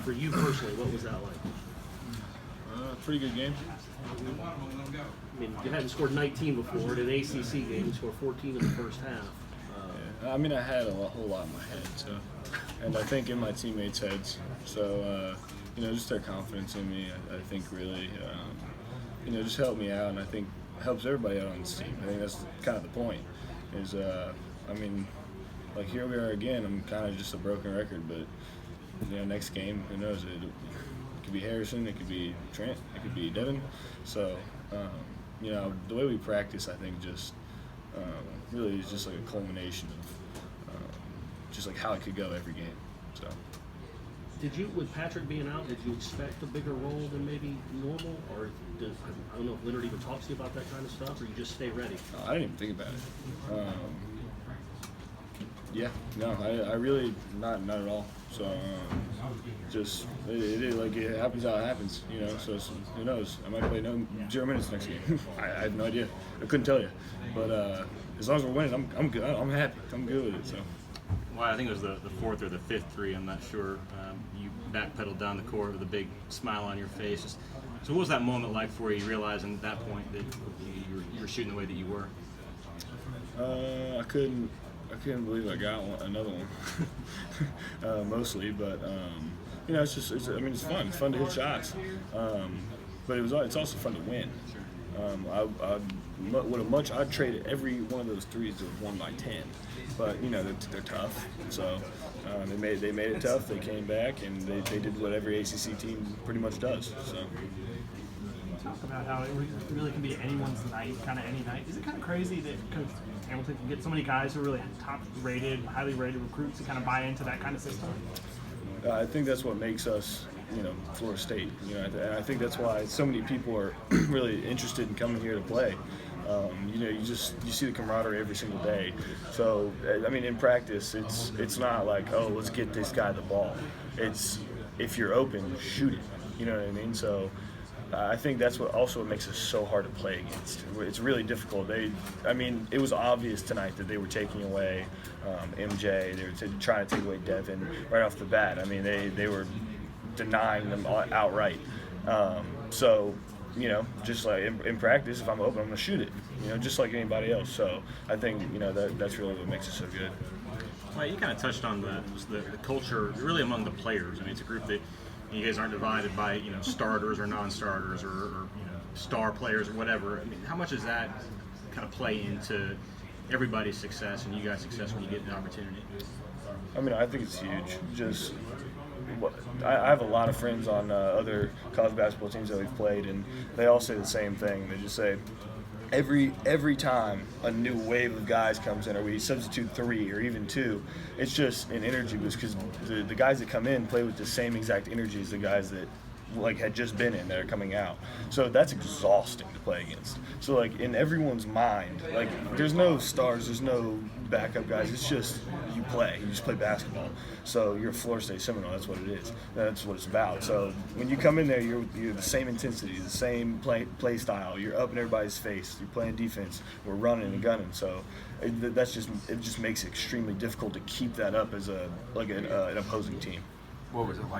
For you personally, what was that like? Pretty good game. I mean, you hadn't scored 19 before. In an ACC game, you scored 14 in the first half. Yeah, I mean, I had a whole lot in my head, so, and I think in my teammates' heads. So, just their confidence in me, I think really, just helped me out, and I think helps everybody out on this team. I think that's kind of the point. Is here we are again. I'm kind of just a broken record, but next game, who knows? It could be Harrison, it could be Trent, it could be Devin. So, the way we practice, I think, just really is just like a culmination of just like how it could go every game. So. Did you, with Patrick being out, did you expect a bigger role than maybe normal, or I don't know if Leonard even talks to you about that kind of stuff, or you just stay ready? I didn't even think about it. I really not at all. So just it happens how it happens, So who knows? I might play 0 minutes next game. I have no idea. I couldn't tell you. But as long as we're winning, I'm good. I'm happy. I'm good with it. So. Well, I think it was the fourth or the fifth three. I'm not sure. You backpedaled down the court with a big smile on your face. So what was that moment like for you, realizing at that point that you were shooting the way that you were? I couldn't believe I got another one. Mostly, but it's fun. It's fun to hit shots. But it's also fun to win. I'd trade every one of those threes to 1 by 10, but they're tough. So they made it tough. They came back and they did what every ACC team pretty much does. So. Talk about how it really can be anyone's night, kind of any night. Is it kind of crazy that Coach Hamilton can get so many guys who are really top-rated, highly rated recruits to kind of buy into that kind of system? I think that's what makes us, Florida State. And I think that's why so many people are really interested in coming here to play. You see the camaraderie every single day. So, in practice, it's not like, oh, let's get this guy the ball. It's if you're open, shoot it. You know what I mean? So. I think that's what makes us so hard to play against. It's really difficult. It was obvious tonight that they were taking away MJ. They were trying to take away Devin right off the bat. They were denying them outright. Just like in practice, if I'm open, I'm going to shoot it, just like anybody else. So I think, that's really what makes it so good. Well, you kind of touched on the culture really among the players. It's a group that you guys aren't divided by, starters or non-starters or star players or whatever. How much does that kind of play into everybody's success and you guys' success when you get the opportunity? I think it's huge. I have a lot of friends on other college basketball teams that we've played, and they all say the same thing. They just say, every time a new wave of guys comes in, or we substitute 3 or even 2, it's just an energy boost because the guys that come in play with the same exact energy as the guys that had just been in that are coming out. So that's exhausting to play against. So in everyone's mind, there's no stars, there's no backup guys. It's just you just play basketball. So you're a Florida State Seminole. That's what it is. That's what it's about. So when you come in there, you're the same intensity, the same play style. You're up in everybody's face. You're playing defense. We're running and gunning. So it just makes it extremely difficult to keep that up as an opposing team. What was it like